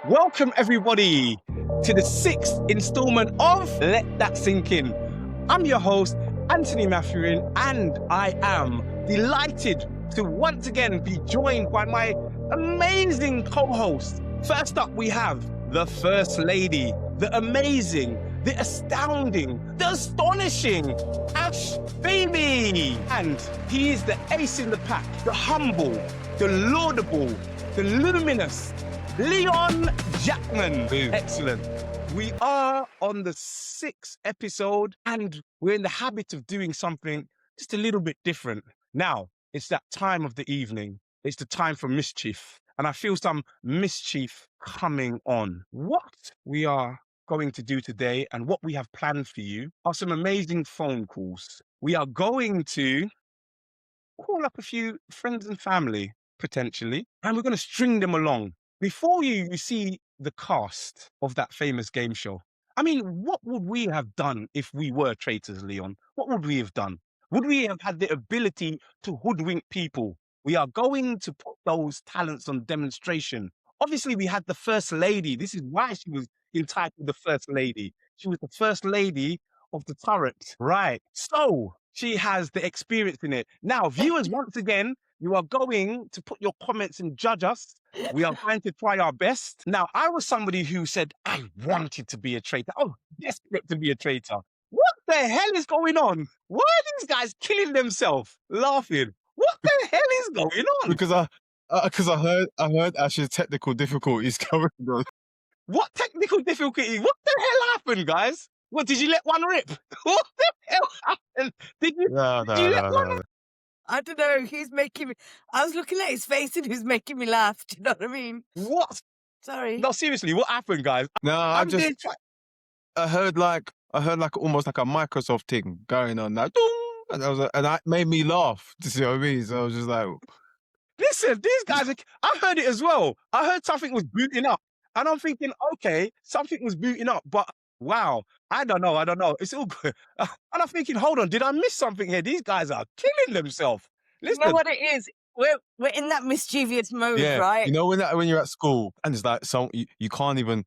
Welcome everybody to the 6th installment of Let That Sink In. I'm your host, Anthony Mathurin, and I am delighted to once again be joined by my amazing co-host. First up, we have the First Lady, the amazing, the astounding, the astonishing Ash Baby. And he is the ace in the pack, the humble, the laudable, the luminous Leon Jackman. Boom. Excellent. We are on the 6th episode and we're in the habit of doing something just a little bit different. Now, it's that time of the evening. It's the time for mischief. And I feel some mischief coming on. What we are going to do today and what we have planned for you are some amazing phone calls. We are going to call up a few friends and family, potentially, and we're going to string them along. Before you see the cast of that famous game show, I mean, what would we have done if we were traitors, Leon? What would we have done? Would we have had the ability to hoodwink people? We are going to put those talents on demonstration. Obviously, we had the First Lady. This is why she was entitled the First Lady. She was the First Lady of the turret. Right. So she has the experience in it. Now, viewers, once again, you are going to put your comments and judge us. We are going to try our best. Now, I was somebody who said I wanted to be a traitor. I was desperate to be a traitor. What the hell is going on? Why are these guys killing themselves, laughing? What the hell is going on? Because I heard Ash's technical difficulties coming on. What technical difficulty? What the hell happened, guys? What, did you let one rip? What the hell happened? Did you let one rip? I don't know. He's making me. I was looking at his face and he was making me laugh. Do you know what I mean? What? Sorry. No, seriously, what happened, guys? No, I heard like almost like a Microsoft thing going on, like, dong, and that made me laugh. Do you see what I mean? So I was just like, listen, these guys, I heard it as well. I heard something was booting up. And I'm thinking, okay, something was booting up, but wow, I don't know. It's all good. And I'm thinking, hold on, did I miss something here? These guys are killing themselves. Listen. You know what it is? We're in that mischievous mode, yeah, right? you know when you're at school and it's like you can't even.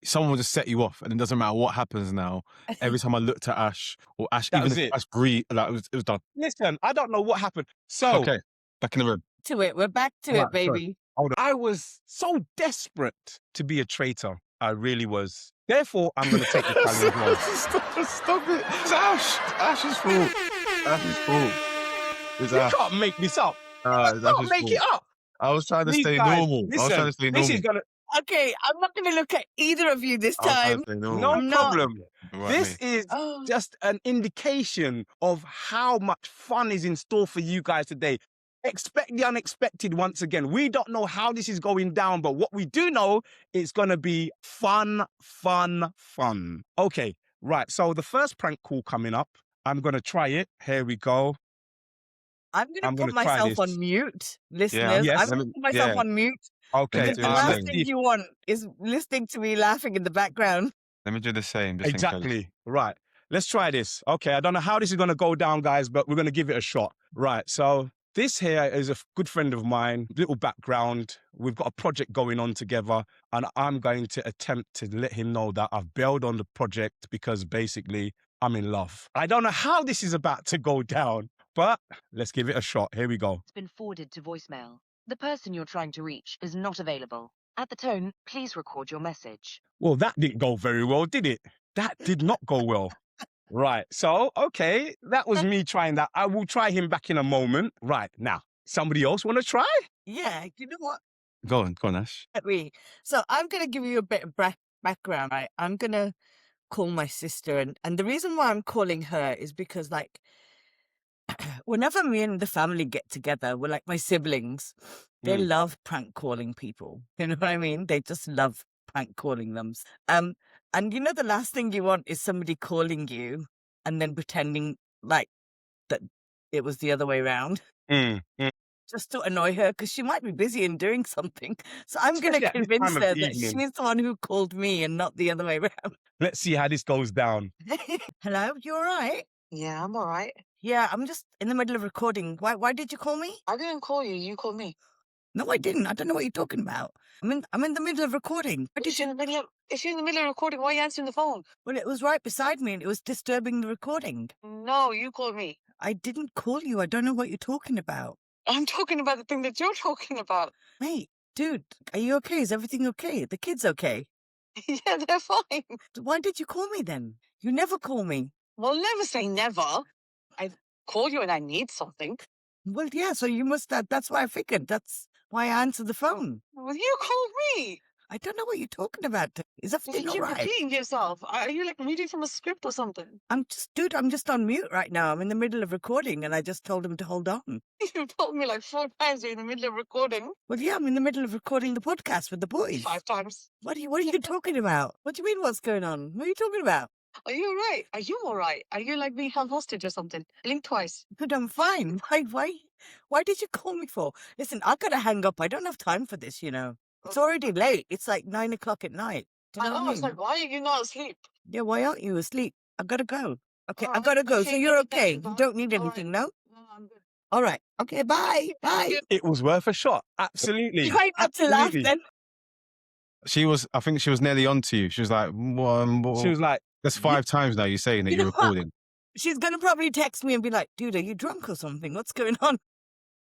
Someone will just set you off, and it doesn't matter what happens now. Every time I looked at Ash, or Ash, That even was if it. Ash breathed, like, it was done. Listen, I don't know what happened. So, Okay, back in the room. We're back to Right, it, baby. hold on. I was so desperate to be a traitor. I really was. Therefore, I'm going to take the challenge on. Stop it. It's Ash. Ash's fault. Ash's fault. It's You Ash. can't make this up. It's You can't Ash's make fault. it up. I was trying to These stay guys, normal. listen, this is going to... Okay, I'm not going to look at either of you this I was trying time. to stay normal. No I'm not. problem. Right, This me. is just an indication of how much fun is in store for you guys today. Expect the unexpected once again. We don't know how this is going down, but what we do know is going to be fun. Okay, right. So the first prank call coming up, I'm going to try it. Here we go. I'm going to put myself on mute, listeners. Yes. I'm going to put myself on mute. Okay. The last thing you want is listening to me laughing in the background. Let me do the same. Just Exactly. Right. Let's try this. Okay. I don't know how this is going to go down, guys, but we're going to give it a shot. Right. So this here is a good friend of mine, little background. We've got a project going on together, and I'm going to attempt to let him know that I've bailed on the project because basically I'm in love. I don't know how this is about to go down, but let's give it a shot. Here we go. It's been forwarded to voicemail. The person you're trying to reach is not available. At the tone, please record your message. Well, that didn't go very well, did it? That did not go well. Right. So, okay, that was me trying that. I will try him back in a moment. Right. Now, somebody else want to try? Yeah, you know what? Go on, Ash. So I'm going to give you a bit of background, right? I'm going to call my sister. And the reason why I'm calling her is because, like, whenever me and the family get together, we're like my siblings. They love prank calling people. You know what I mean? They just love prank calling them. And you know, the last thing you want is somebody calling you and then pretending like that it was the other way around. Just to annoy her because she might be busy and doing something. So I'm going to convince her that she's the one who called me and not the other way around. Let's see how this goes down. Hello, you all right? Yeah, I'm all right. Yeah, I'm just in the middle of recording. Why did you call me? I didn't call you. You called me. No, I didn't. I don't know what you're talking about. I'm in the middle of recording. What If did you're you? in the middle of, if you're in the middle of recording, why are you answering the phone? Well, it was right beside me and it was disturbing the recording. No, you called me. I didn't call you. I don't know what you're talking about. I'm talking about the thing that you're talking about. Mate, dude, are you okay? Is everything okay? The kids okay? Yeah, they're fine. Why did you call me then? You never call me. Well, never say never. I call you when I need something. Well, yeah, so you must have. That's why I figured. That's why I answered the phone. Well, you called me. I don't know what you're talking about. Is You everything all keep right? repeating yourself. Are you like reading from a script or something? I'm just on mute right now. I'm in the middle of recording and I just told him to hold on. You told me like 4 times you're in the middle of recording. Well, yeah, I'm in the middle of recording the podcast with the boys. 5 times. What are you talking about? What do you mean what's going on? What are you talking about? Are you all right? Are you all right? Are you like being held hostage or something? Blink twice. Good, I'm fine. Why did you call me for? Listen, I gotta hang up. I don't have time for this, you know. It's already late. It's like 9 o'clock at night. Do you know I know, what I it's mean? like, why are you not asleep? Yeah, why aren't you asleep? I gotta go. Okay, I Alright, gotta go. So okay, you're good, thank okay. you, You bye. don't need Alright. anything, no? No, I'm good. All right. Okay, bye. Bye. It was worth a shot. Absolutely. Try not to laugh Absolutely. then. I think she was nearly on to you. She was like, She was like, that's 5 times now you're saying that You you're know what? recording. She's gonna probably text me and be like, dude, are you drunk or something? What's going on?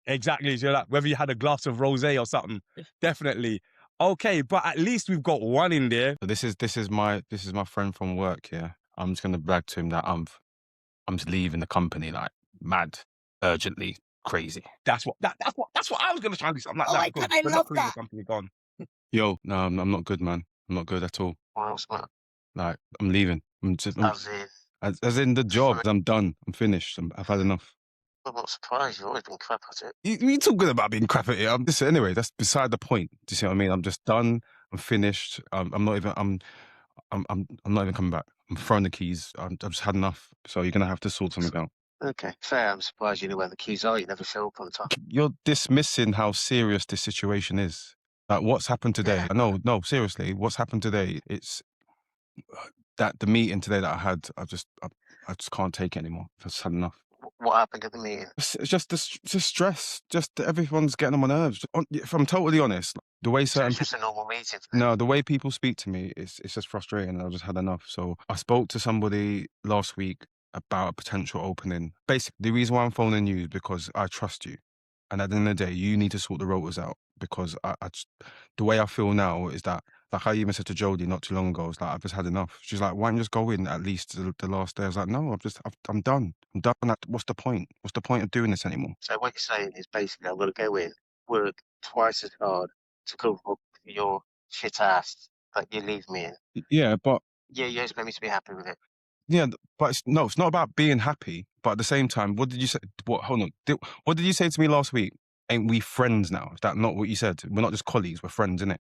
exactly. You're like, whether you had a glass of rosé or something. Definitely. Okay, but at least we've got one in there. So this is my friend from work, yeah. I'm just gonna brag to him that I'm just leaving the company like mad, urgently, crazy. That's what I was gonna try and do something like Oh that. my because God, I we're love not calling that. the company gone. Yo, no, I'm not good, man. I'm not good at all. What else, man? Like, I'm leaving. As in the job. I'm done. I'm finished. I've had enough. I'm not surprised. You've always been crap at it. You talking about being crap at it? Anyway, that's beside the point. Do you see what I mean? I'm just done. I'm finished. I'm not even. I'm not even coming back. I'm throwing the keys. I've just had enough. So you're gonna have to sort something out. Okay, fair. I'm surprised you know where the keys are. You never show up on time. You're dismissing how serious this situation is. Like, what's happened today? Yeah. No, seriously, what's happened today? It's that the meeting today that I had. I just can't take it anymore. I've just had enough. What happened at the meeting? It's just the stress. Just everyone's getting on my nerves. If I'm totally honest, the way So certain it's just a normal meeting. no, the way people speak to me, it's just frustrating, and I've just had enough. So I spoke to somebody last week about a potential opening. Basically, the reason why I'm phoning you is because I trust you, and at the end of the day, you need to sort the rotors out because the way I feel now is that, like I even said to Jodie not too long ago, it's like I've just had enough. She's like, why don't you just go in at least the last day? I was like, no, I'm done. I'm done. What's the point? What's the point of doing this anymore? So what you're saying is basically I'm going to go in, work twice as hard to cover up for your shit ass that you leave me in. Yeah, but Yeah, you expect me to be happy with it. yeah, but it's not about being happy. But at the same time, what did you say? Hold on. What did you say to me last week? Ain't we friends now? Is that not what you said? We're not just colleagues. We're friends, innit?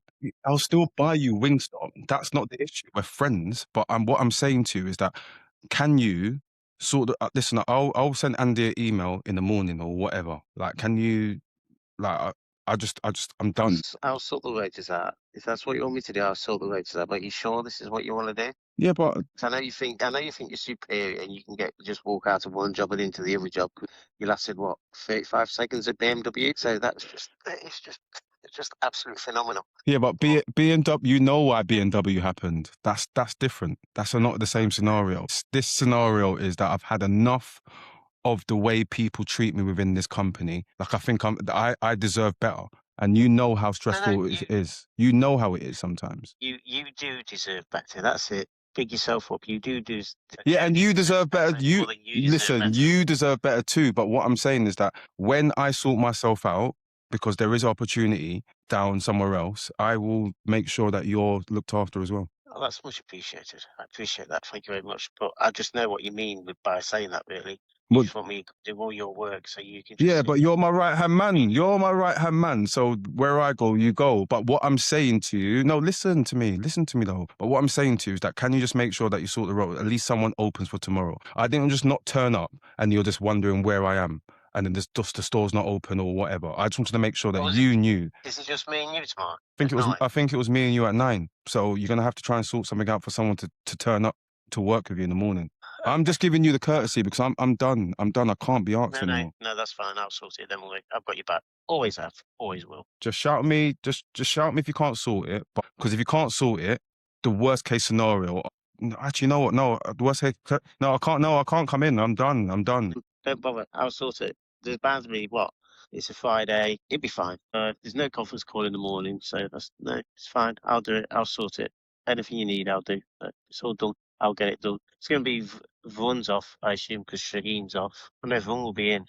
I'll still buy you Wingstop. That's not the issue. We're friends. But what I'm saying to you is that, can you sort of listen? I'll send Andy an email in the morning or whatever. Like, can you? Like, I'm done. I'll sort the wages out. If that's what you want me to do, I'll sort the wages out. But you sure this is what you want to do? Yeah, but 'Cause I know you think you're superior and you can just walk out of one job and into the other job. You lasted what 35 seconds at BMW, so it's just absolutely phenomenal. yeah, but B&W, you know why B&W happened. That's different. That's not the same scenario. This scenario is that I've had enough of the way people treat me within this company. Like, I think I deserve better. And you know how stressful it is. You know how it is sometimes. You do deserve better. That's it. Big yourself up. You do. Yeah, and you deserve better. More than you deserve better. You deserve better too. But what I'm saying is that when I sort myself out, because there is opportunity down somewhere else, I will make sure that you're looked after as well. Oh, that's much appreciated. I appreciate that. Thank you very much. But I just know what you mean by saying that, really. You Well, just want me to do all your work so you can just yeah, sit but you're my right-hand man. You're my right-hand man. So where I go, you go. But what I'm saying to you, no, listen to me though. But what I'm saying to you is that, can you just make sure that you sort the road? At least someone opens for tomorrow. I didn't just not turn up and you're just wondering where I am. And then just the store's not open or whatever. I just wanted to make sure that you knew. Is it just me and you tomorrow? I think it was me and you at 9. So you're gonna have to try and sort something out for someone to turn up to work with you in the morning. I'm just giving you the courtesy because I'm done. I'm done. I can't be asked No, anymore. no, that's fine. I'll sort it. Don't worry. I've got your back. Always have. Always will. Just shout me. Just shout me if you can't sort it. But because if you can't sort it, the worst case scenario. Actually, you know what? No, the worst case. No, I can't. No, I can't come in. I'm done. I'm done. Don't bother. I'll sort it. There's bound to be what? It's a Friday. It'll be fine. There's no conference call in the morning, so no, it's fine. I'll do it. I'll sort it. Anything you need, I'll do. It's all done. I'll get it done. It's going to be Vaughn's off, I assume, because Shaheen's off. I know Vaughan will be in.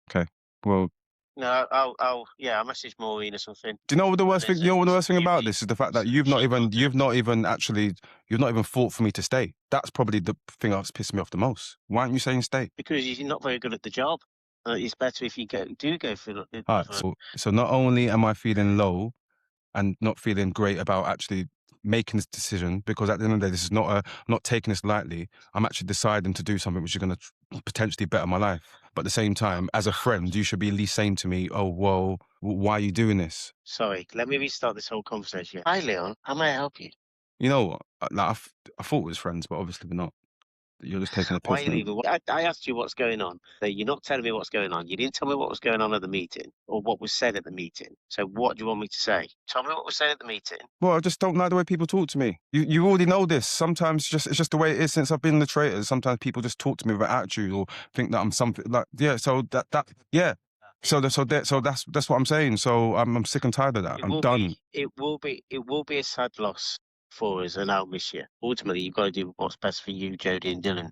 Okay. Well, No, I'll message Maureen or something. do you know what the worst thing? You know what the worst thing You about be- this is the fact that she you've not can't even fought for me to stay. That's probably the thing that's pissed me off the most. Why aren't you saying stay? because you're not very good at the job. It's better if you do go for it. All right. So not only am I feeling low and not feeling great about actually making this decision, because at the end of the day, this is I'm not taking this lightly. I'm actually deciding to do something which is going to potentially better my life. But at the same time, as a friend, you should be at least saying to me, "Oh, well, why are you doing this?" Sorry, let me restart this whole conversation. Hi, Leon. How may I help you? You know what? Like, I thought we was friends, but obviously we're not. You're just taking a Why piss. are you leaving? I asked you what's going on. So you're not telling me what's going on. You didn't tell me what was going on at the meeting or what was said at the meeting. So what do you want me to say? Tell me what was said at the meeting. Well, I just don't like the way people talk to me. You already know this. Sometimes it's just the way it is since I've been in the Traitors. Sometimes people just talk to me with attitude or think that I'm something like, yeah. So yeah. So that's what I'm saying. So I'm sick and tired of that. I'm done. It will be a sad loss for us, and I'll miss you. Ultimately, you've got to do what's best for you, Jodie and Dylan.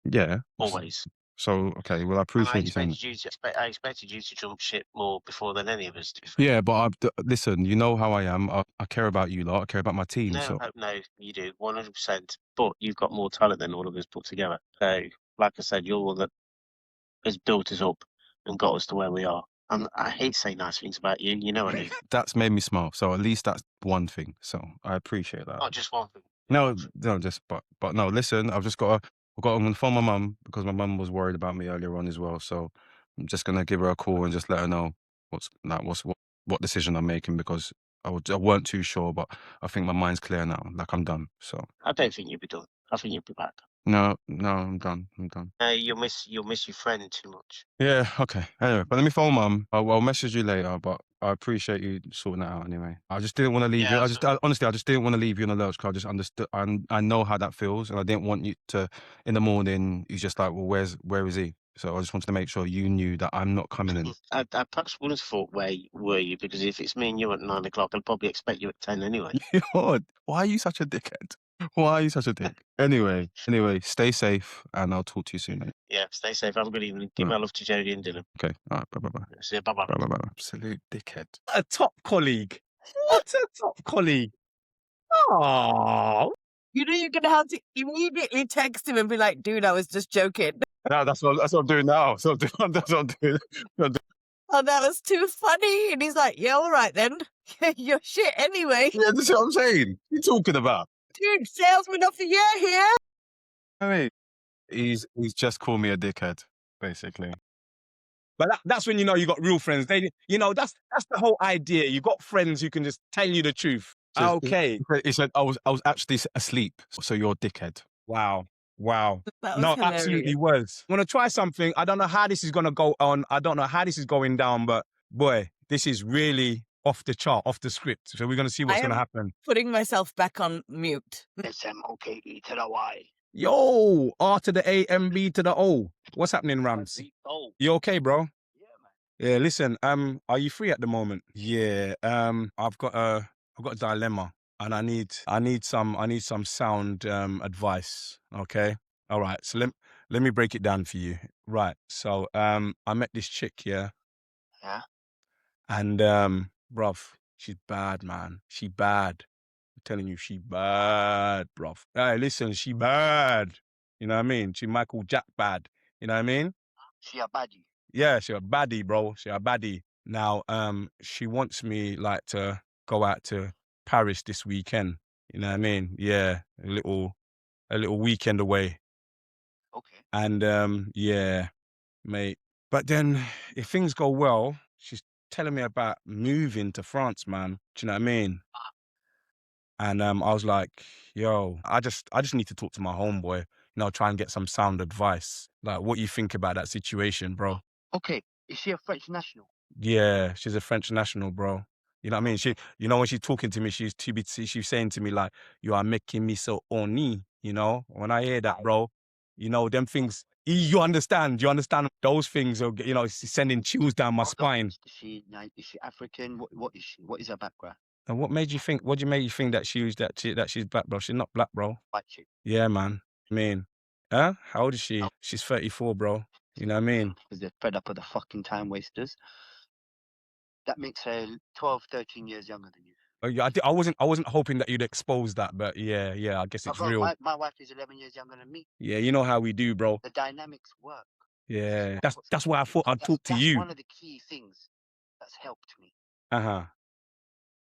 Yeah. Always. So okay, well I appreciate you saying that. I expected you to jump ship more before than any of us. Yeah, but listen, you know how I am. I care about you lot. I care about my team. So No, you do 100%. But you've got more talent than all of us put together. So, like I said, you're one that has built us up and got us to where we are. And I hate saying nice things about you. You know I do. that's made me smile. So at least that's one thing. So I appreciate that. Not just one thing. No, just but no. Listen, I'm gonna phone my mum because my mum was worried about me earlier on as well. So I'm just gonna give her a call and just let her know what decision I'm making because I weren't too sure, but I think my mind's clear now. Like I'm done. So I don't think you'll be done. I think you'll be back. no, I'm done. You'll miss your friend too much. Yeah, okay. Anyway, but let me phone mum. I'll message you later, but I appreciate you sorting that out anyway. I just didn't want to leave you. Honestly, I just didn't want to leave you in a lurch because I just understood. I know how that feels, and I didn't want you to. In the morning, he's just like, well, where is he? So I just wanted to make sure you knew that I'm not coming in. I perhaps wouldn't have thought where were you because if it's me and you at 9 o'clock, I'll probably expect you at 10 anyway. Why are you such a dickhead? Why are you such a dick? Anyway, stay safe, and I'll talk to you soon, mate. Yeah, stay safe. Have a good evening. Give my love to Jodie and Dylan. Okay, all right, bye. See you. Bye-bye. Bye. Absolute dickhead. A top colleague. What a top colleague. Oh, You know you're gonna have to immediately text him and be like, "Dude, I was just joking." No, that's what I'm doing now. That's what I'm doing. Oh, that was too funny. And he's like, "Yeah, all right then. You're shit anyway." Yeah, this is what I'm saying. What are you talking about? Dude, salesman of the year here. I mean, he's just called me a dickhead, basically. but that's when you know you got real friends. That's the whole idea. You got friends who can just tell you the truth. So Okay. he said I was actually asleep, so you're a dickhead. Wow. That was No, hilarious. absolutely was. Want to try something? I don't know how this is going to go on. I don't know how this is going down, but boy, this is really off the chart, off the script. So we're going to see what's going to happen. Putting myself back on mute. SMOKE to the Y. Yo, R to the A, M, B to the O. What's happening, Rams? You okay, bro? Yeah, listen, are you free at the moment? Yeah, I've got a dilemma and I need some sound advice, okay? All right, so let me break it down for you. Right. So, I met this chick, yeah? Yeah? And bruv, she's bad, man. She bad. I'm telling you, she bad, bruv. Hey, listen, she bad. You know what I mean? She Michael Jack bad. You know what I mean? She a baddie. Yeah, she a baddie, bro. She a baddie. Now, she wants me like to go out to Paris this weekend. You know what I mean? Yeah, a little weekend away. Okay. And yeah, mate. But then if things go well, she's telling me about moving to France, man. Do you know what I mean? And I was like, yo, I just need to talk to my homeboy. try and get some sound advice. Like, what you think about that situation, bro? Okay, is she a French national? Yeah, she's a French national, bro. You know what I mean? She, when she's talking to me, she's saying to me like, "You are making me so horny." You know, when I hear that, bro, them things. You understand? You understand those things? Are, it's sending chills down my Hold on. spine. Is she African? What is she? What is her background? And what made you think? What do you make you think that she's black, bro? She's not black, bro. White chick. Yeah, man. I mean, huh? How old is she? She's 34, bro. You know what I mean? Because they're fed up of the fucking time wasters. That makes her 12, 13 years younger than you. Oh, yeah, I wasn't hoping that you'd expose that, but yeah, I guess it's Bro, real. my wife is 11 years younger than me. Yeah, you know how we do, bro. The dynamics work. Yeah, that's why I thought I'd talk to That's you. one of the key things that's helped me. Uh-huh.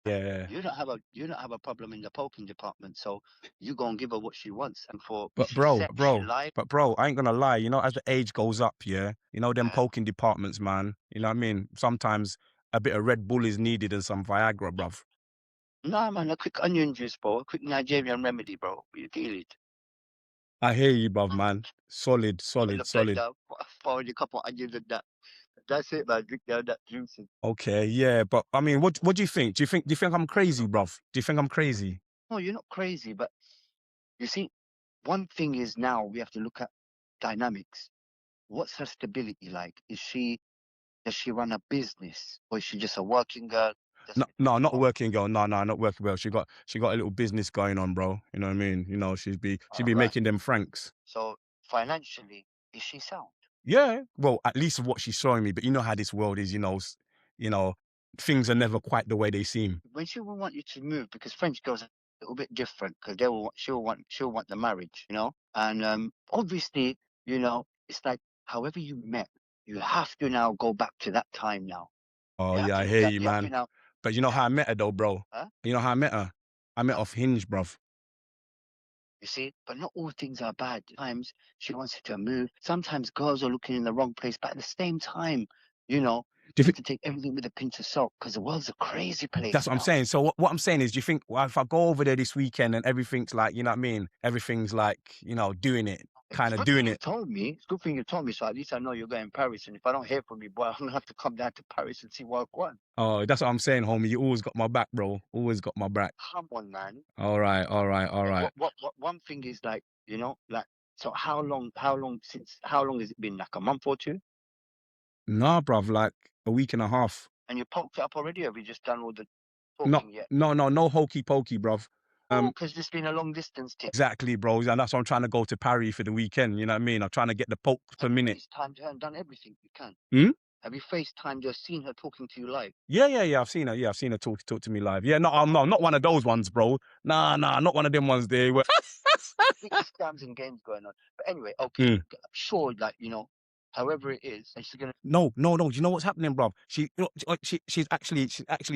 Yeah. You don't have a problem in the poking department, so you go and give her what she wants. And But bro, I ain't gonna lie, as the age goes up, yeah, them poking departments, man, you know what I mean? Sometimes a bit of Red Bull is needed and some Viagra, bruv. Nah, man, a quick onion juice, bro. A quick Nigerian remedy, bro. You deal it. I hear you, bruv, man. Solid. Pour in a couple of onions and that. That's it, man. Drink down that juice. Okay, yeah, but I mean, what do you think? Do you think I'm crazy, bruv? Do you think I'm crazy? No, you're not crazy, but you see, one thing is now we have to look at dynamics. What's her stability like? Does she run a business, or is she just a working girl? No, not a working girl. No, not working girl. She got a little business going on, bro. You know what I mean? She'd be making them francs. So financially, is she sound? Yeah, well, at least what she's showing me. But you know how this world is. Things are never quite the way they seem. When she will want you to move, because French girls are a little bit different, because she'll want the marriage, and obviously, it's like however you met, you have to now go back to that time now. Oh yeah, I hear you, man. But you know how I met her though, bro? Huh? You know how I met her? I met off Hinge, bruv. You see, but not all things are bad. Sometimes she wants you to move. Sometimes girls are looking in the wrong place, but at the same time, you have to take everything with a pinch of salt, because the world's a crazy place. That's what I'm saying. So what I'm saying is, do you think, well, if I go over there this weekend and everything's like, you know what I mean? Everything's like, doing it, kind of doing it. It's good thing you told me, so at least I know you're going to Paris. And if I don't hear from you, boy, I'm going to have to come down to Paris and see what I want. Oh, that's what I'm saying, homie. You always got my back, bro. Always got my back. Come on, man. All right. What one thing is like, so how long has it been? Like a month or two? Nah, bruv, like a week and a half. And you poked it up already, or have you just done all the talking yet? No hokey pokey, bruv. Because there's been a long distance tip. Exactly, bro. And that's why I'm trying to go to Paris for the weekend. You know what I mean? I'm trying to get the poke per minute. FaceTimed her and done everything you can. Have you FaceTimed her, seen her talking to you live? Yeah. I've seen her. Yeah, I've seen her talk to me live. Yeah, no, not one of those ones, bro. Nah, not one of them ones there. Scams and games going on. But anyway, okay, I'm sure, however it is, and she's gonna. No. Do you know what's happening, bruv? She's actually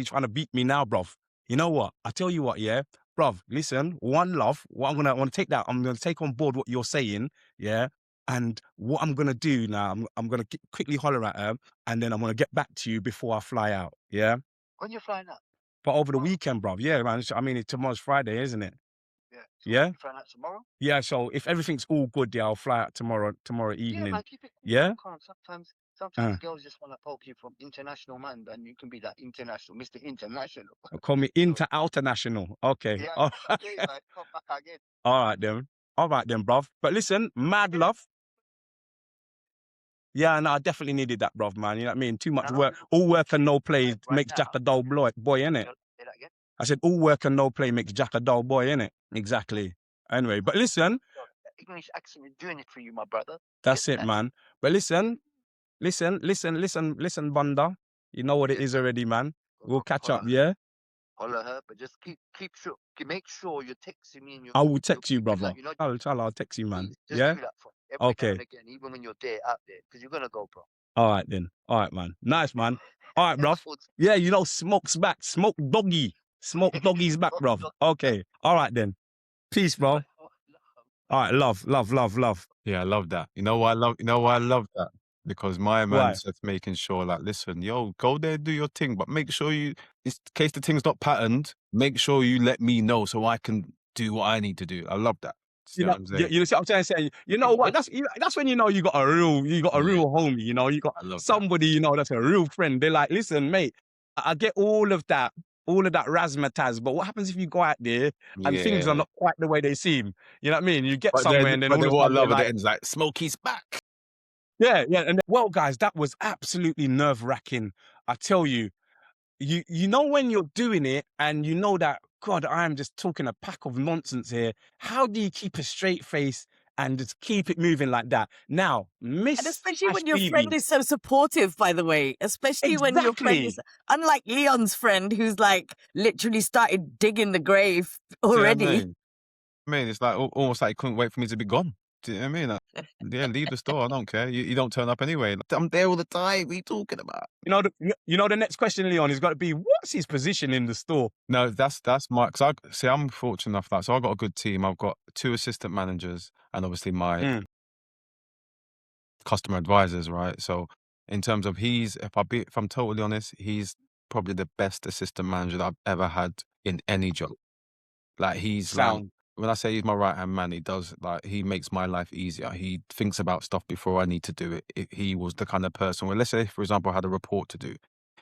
trying to beat me now, bruv. You know what? I tell you what, yeah, bruv. Listen, one love. What I'm gonna take that. I'm gonna take on board what you're saying, yeah. And what I'm gonna do now, I'm gonna quickly holler at her, and then I'm gonna get back to you before I fly out, yeah. When you're flying out? But over the weekend, bruv. Yeah, man. I mean, tomorrow's Friday, isn't it? Yeah. So Yeah. you're flying out tomorrow? Yeah. So if everything's all good, yeah, I'll fly out tomorrow evening. Yeah, man, keep it cool. Yeah. Calm. Sometimes girls just want to poke you from international man, and you can be that international, Mr. International. Call me international. Okay. Yeah, okay, man. Come back again. All right then, bruv. But listen, mad love. Yeah, no, I definitely needed that, bruv, man. You know what I mean? Too much work. All work and no play makes Jack a dull boy, innit? Say that again. I said, all work and no play makes Jack a dull boy, innit? Exactly. Anyway, but listen. English accent is doing it for you, my brother. That's it, man. But listen, Bunda. You know what it is already, man. We'll catch up, yeah? Holler her, but just make sure you're texting me. I will text you, brother. I'll text you, man. Yeah? Do that for every now and again, even when you're out there, because you're going to go, bro. All right, then. All right, man. Nice, man. All right, bruv. Yeah, Smoke's back. Smoke Doggy's back, bruv. Okay. All right, then. Peace, bro. All right, love. Yeah, I love that. You know why I love that? Because my man's just making sure, like, listen, yo, go there, do your thing, but make sure in case the thing's not patterned, make sure you let me know so I can do what I need to do. I love that. See what I'm saying? you see what I'm trying to say? You know what? That's when you know you got a real Yeah. homie. You know, you got I love that. somebody you know that's a real friend. They're like, listen, mate, I get all of that razzmatazz, but what happens if you go out there and things are Yeah. not quite the way they seem? You know what I mean? You get But somewhere then, and then but all then of a what I sudden they're love at the like, end is like, Smokey's back. yeah, yeah. And well, guys, that was absolutely nerve wracking. I tell you, you know when you're doing it and you know that God, I am just talking a pack of nonsense here. How do you keep a straight face and just keep it moving like that? Now, And Miss especially Ash when your friend Bibi, is so supportive, by the way, especially when your friend is, exactly. unlike Leon's friend, who's like literally started digging the grave See what I already. mean? It's like almost like he couldn't wait for me to be gone. Do you know what I mean? Like, yeah, leave the store. I don't care. You don't turn up anyway. Like, I'm there all the time. What are you talking about? You know the next question, Leon, has got to be what's his position in the store? No, that's my. Cause I'm fortunate enough that so I've got a good team. I've got 2 assistant managers and obviously my Mm, customer advisors, right? So in terms of if I'm totally honest, he's probably the best assistant manager that I've ever had in any job. Like he's like sound. when I say he's my right hand man, he makes my life easier. He thinks about stuff before I need to do it. He was the kind of person where, let's say, for example, I had a report to do.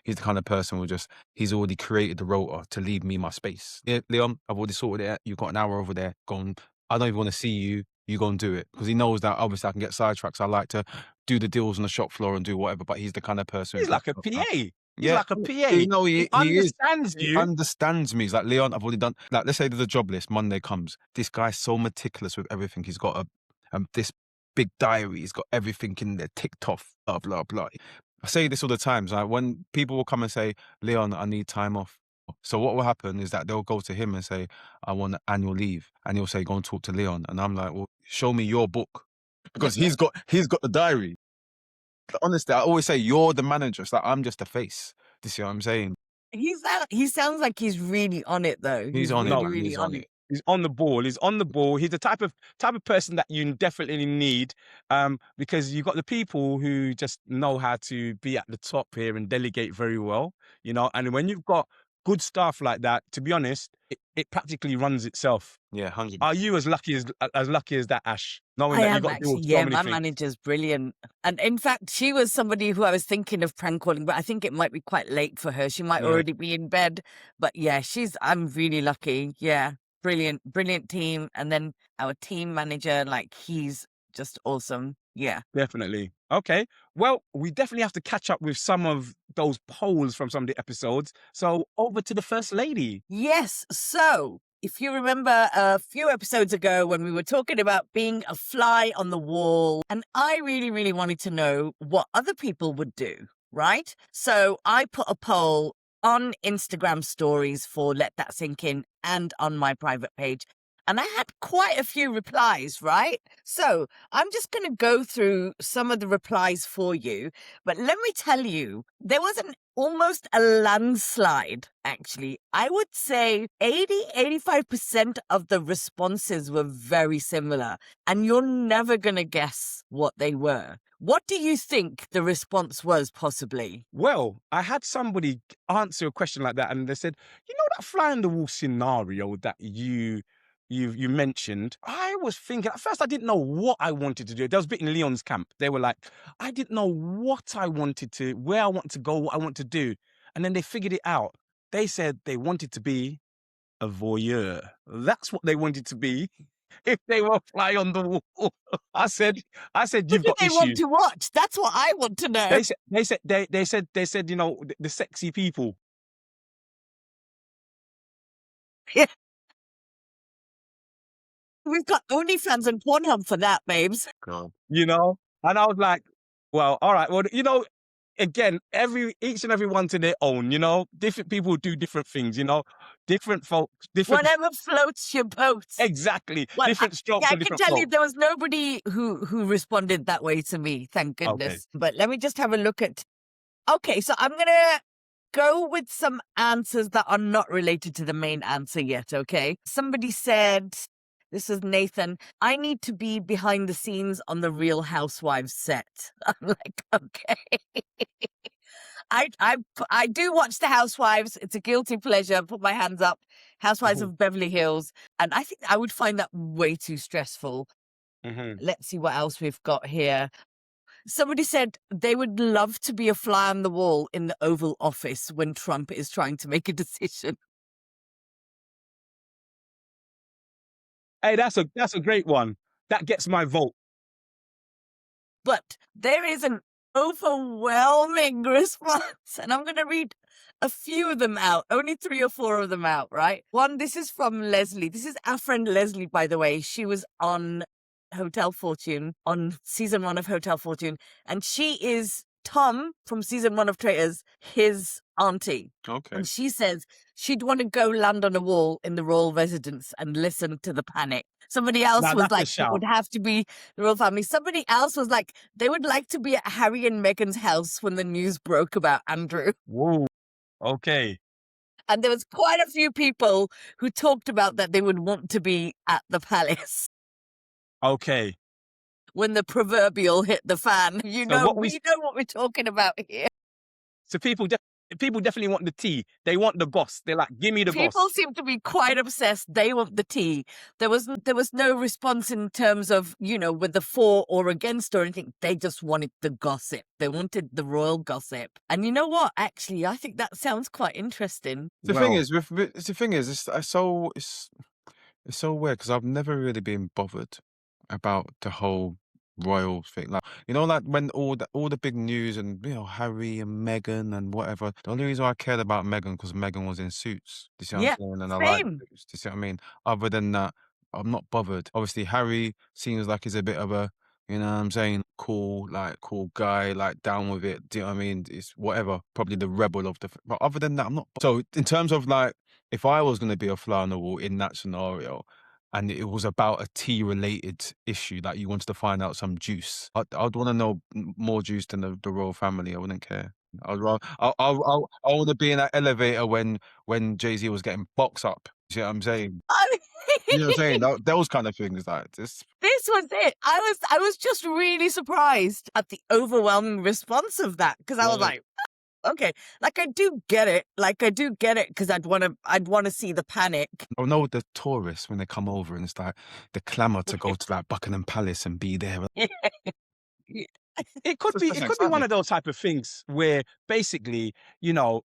He's the kind of person he's already created the rota to leave me my space. Yeah, Leon, I've already sorted it out. You've got an hour over there. Go on. I don't even want to see you. You go and do it. Because he knows that obviously I can get sidetracked. So I like to do the deals on the shop floor and do whatever. But he's the kind of person who He's backs like a up. Like, PA. He's yeah, like a you PA. know He he is. understands He you. understands me. He's like, Leon, I've already done. Like, let's say there's a job list. Monday comes. This guy's so meticulous with everything. He's got this big diary. He's got everything in there, ticked off. Blah blah blah. I say this all the time. Like when people will come and say, Leon, I need time off. So what will happen is that they'll go to him and say, I want annual leave, and he'll say, go and talk to Leon. And I'm like, well, show me your book because he's got the diary. Honestly, I always say you're the manager. It's like I'm just a face. Do you see what I'm saying? He sounds like he's really on it though. He's He's on it, really, No, man. really He's on on it. it. he's on the ball. He's on the ball. He's the type of person that you definitely need, because you've got the people who just know how to be at the top here and delegate very well, you know. And when you've got good staff like that, to be honest, it practically runs itself. Yeah, 100. Are you as lucky as that, Ash? Knowing I that you am got to deal actually, with so yeah, many my things. manager's brilliant. And in fact, she was somebody who I was thinking of prank calling, but I think it might be quite late for her. She might Yeah, already be in bed. But yeah, I'm really lucky. Yeah. Brilliant, brilliant team. And then our team manager, like he's just awesome. Yeah. definitely. Okay. Well, we definitely have to catch up with some of those polls from some of the episodes. So over to the first lady. Yes. So, if you remember a few episodes ago when we were talking about being a fly on the wall, and I really, really wanted to know what other people would do, right? So, I put a poll on Instagram stories for Let That Sink In and on my private page. And I had quite a few replies, right? So I'm just going to go through some of the replies for you. But let me tell you, there was almost a landslide, actually. I would say 85% of the responses were very similar. And you're never going to guess what they were. What do you think the response was, possibly? Well, I had somebody answer a question like that, and they said, "You know that fly on the wall scenario that you mentioned." I was thinking at first I didn't know what I wanted to do. There was a bit in Leon's camp. They were like, I didn't know what I wanted to, where I want to go, what I want to do, and then they figured it out. They said they wanted to be a voyeur. That's what they wanted to be if they were a fly on the wall. I said, What you've do got they want issues. to watch? That's what I want to know. They said, you know, the sexy people, We've got OnlyFans and Pornhub for that, babes. God. you know? And I was like, well, all right. Well, you know, again, each and every one to their own, you know? Different people do different things, you know? Different folks, different Whatever floats your boat. exactly. Well, Different strokes I for can different tell you folks. there was nobody who responded that way to me, thank Okay. goodness. But let me just have a look at. Okay, so I'm gonna go with some answers that are not related to the main answer yet. Okay, somebody said. This is Nathan. I need to be behind the scenes on the Real Housewives set. I'm like, okay. I do watch The Housewives. It's a guilty pleasure. Put my hands up. Housewives Mhm. of Beverly Hills. And I think I would find that way too stressful. Mhm. Let's see what else we've got here. Somebody said they would love to be a fly on the wall in the Oval Office when Trump is trying to make a decision. Hey, that's a great one. That gets my vote. But there is an overwhelming response, and I'm going to read a few of them out, only 3 or 4 of them out, right? One, this is from Leslie. This is our friend Leslie, by the way. She was on Hotel Fortune, on season 1 of Hotel Fortune, and she is Tom from season 1 of Traitors, his auntie. Okay. And she says she'd want to go land on a wall in the royal residence and listen to the panic. Somebody else Now was that's a like, it shout. would have to be the royal family. Somebody else was like, they would like to be at Harry and Meghan's house when the news broke about Andrew. Whoa. Okay. And there was quite a few people who talked about that they would want to be at the palace Okay. when the proverbial hit the fan. You So know, what we we know what we're talking about here. so people definitely want the tea. They want the boss. They're like, give me the People boss. seem to be quite obsessed. They want the tea. There was no response in terms of, whether for or against or anything. They just wanted the gossip. They wanted the royal gossip. And you know what? Actually, I think that sounds quite interesting. The thing Well, is, it's so weird because I've never really been bothered about the whole royal thing. Like, like when all the big news and Harry and Meghan and whatever. The only reason I cared about Meghan because Meghan was in Suits. Do you see what I'm Yeah, saying? And I like same. Suits. Do you see what I mean? Other than that, I'm not bothered. Obviously, Harry seems like he's a bit of a, what I'm saying, cool guy, like down with it. Do you know what I mean? It's whatever, probably the rebel of the. But other than that, I'm not. So in terms of like, if I was going to be a fly on the wall in that scenario, and it was about a tea-related issue, like you wanted to find out some juice, I'd want to know more juice than the royal family. I wouldn't care. I'd rather, I want to be in that elevator when Jay-Z was getting boxed up. You see what I'm saying? I You know what I'm saying? mean, Those kind of things, like this. this was it. I was just really surprised at the overwhelming response of that because I was Yeah. like, okay, like I do get it. Like I do get it because I'd want to see the panic. I know the tourists when they come over and it's like the clamour to go to like Buckingham Palace and be there. Yeah. it could It's be just it could be one exciting. of those type of things where basically,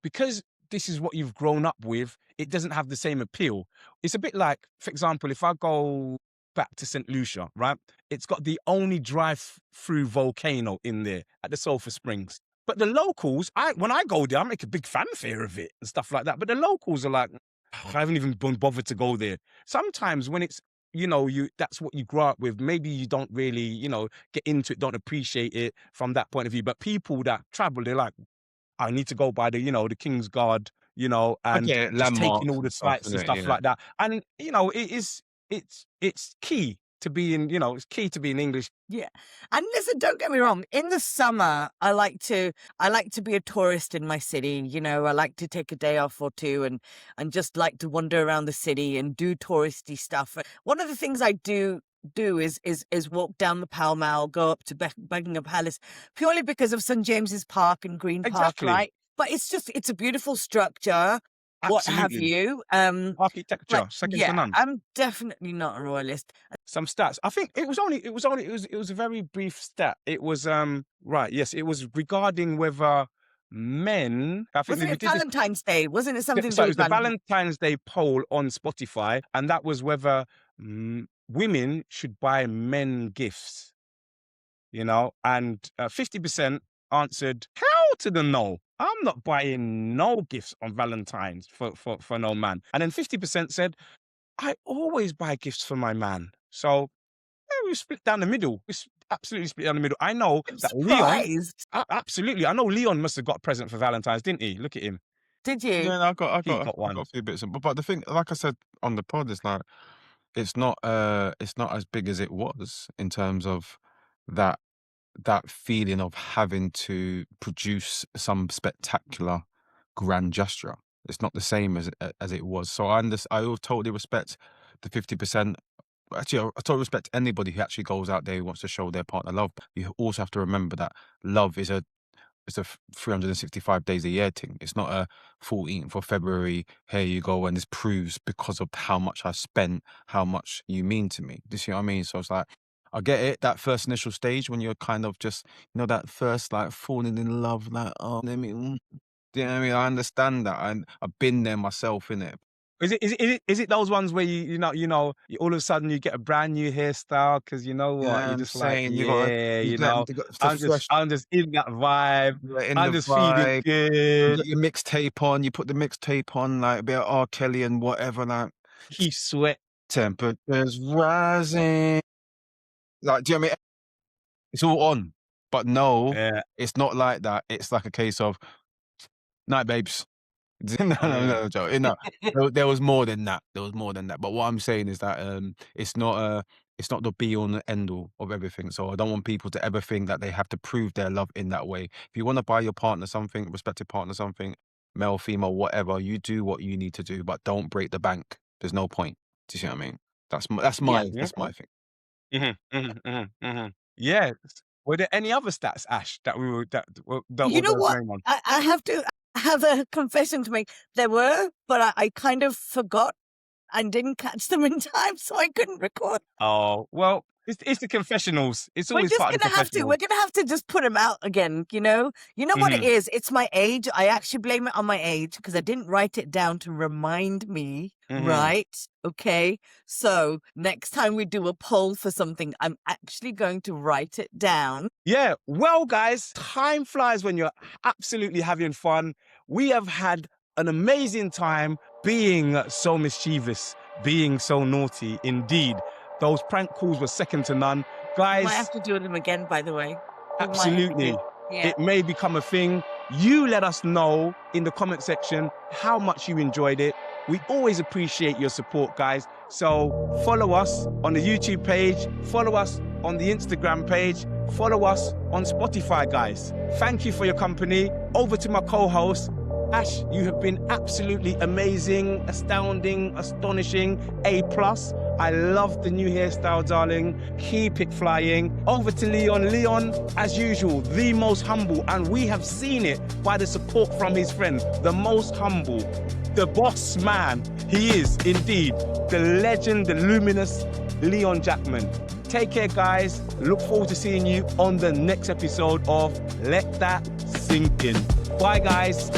because this is what you've grown up with, it doesn't have the same appeal. It's a bit like, for example, if I go back to St. Lucia, right? It's got the only drive-through volcano in there at the Sulphur Springs. But the locals, when I go there, I make a big fanfare of it and stuff like that. But the locals are like, I haven't even been bothered to go there. Sometimes when it's, that's what you grow up with, maybe you don't really, get into it, don't appreciate it from that point of view. But people that travel, they're like, I need to go by the King's Guard, I and get it, just taking landmarks all the and stuff, sites and innit? stuff Yeah. like that. And it's key to be in, it's key to be in English. Yeah. And listen, don't get me wrong. In the summer, I like to be a tourist in my city. I like to take a day off or two and just like to wander around the city and do touristy stuff. One of the things I do is walk down the Pall Mall, go up to Buckingham Palace, purely because of St James's Park and Green Park, Exactly. right? But it's a beautiful structure, what have Absolutely. you. Architecture, But second to yeah, none. I'm definitely not a royalist. Some stats. I think it was a very brief stat. It was right, yes, it was regarding whether men, I think Wasn't we it did this. Valentine's Day? Wasn't it something to So do it with was the Valentine's? Valentine's Day poll on Spotify, and that was whether women should buy men gifts, and 50% answered hell to the no. I'm not buying no gifts on Valentine's for no man. And then 50% said, I always buy gifts for my man. So we split down the middle. Absolutely split down the middle. I know I'm that Leon, surprised. absolutely. I know Leon must have got a present for Valentine's, didn't he? Look at him. Did you? Yeah, no, He got I got one. a few bits, but the thing, like I said on the pod, is like it's not as big as it was in terms of that feeling of having to produce some spectacular grand gesture. It's not the same as it was. So I totally respect the 50%. Actually, I totally respect anybody who actually goes out there who wants to show their partner love. But you also have to remember that love is it's a 365 days a year thing. It's not a 14th of February, here you go, and this proves because of how much I spent, how much you mean to me. Do you see what I mean? So it's like, I get it, that first initial stage when you're kind of just, that first like falling in love, like, oh, let me, do you know what I mean? I understand that. And I've been there myself, innit? Is it those ones where all of a sudden you get a brand new hairstyle because you know You know what what, you're I'm just like, saying? yeah, You got the fresh, I'm just in that vibe. you're in I'm the just feeling vibe. You good. got your mixtape on, you put the mixtape on, like a bit of R. Kelly and whatever, like, Keith Sweat. temperatures rising. Like, do you know what I mean? It's all on. But no, Yeah, it's not like that. It's like a case of, night, babes. yeah. No, Joe. No, there was more than that. There was more than that. But what I'm saying is that it's not the be all and the end all of everything. So I don't want people to ever think that they have to prove their love in that way. If you want to buy your partner something, respective partner something, male, female, whatever, you do what you need to do, but don't break the bank. There's no point. Do you see what I mean? That's Yeah. Yeah. my thing. Yeah. Were there any other stats, Ash, that You were know those what? main ones? I have to have a confession to make. There were, but I kind of forgot and didn't catch them in time, so I couldn't record. Oh, well, it's the confessionals. It's We're always just part of the we're confessionals. gonna have to just put them out again, you know? You know what it Mhm. is? It's my age. I actually blame it on my age because I didn't write it down to remind me, Mhm. right? Okay. So next time we do a poll for something, I'm actually going to write it down. Yeah, well, guys, time flies when you're absolutely having fun. We have had an amazing time being so mischievous, being so naughty. Indeed, those prank calls were second to none. We might Guys, have to do them again, by the way. We might have to absolutely. do. Yeah. It may become a thing. You let us know in the comment section how much you enjoyed it. We always appreciate your support, guys. So follow us on the YouTube page, follow us on the Instagram page, follow us on Spotify, guys. Thank you for your company. Over to my co-host, Ash, you have been absolutely amazing, astounding, astonishing, A+. I love the new hairstyle, darling. Keep it flying. Over to Leon. Leon, as usual, the most humble, and we have seen it by the support from his friend, the most humble, the boss man. He is indeed the legend, the luminous Leon Jackman. Take care, guys. Look forward to seeing you on the next episode of Let That Sink In. Bye, guys.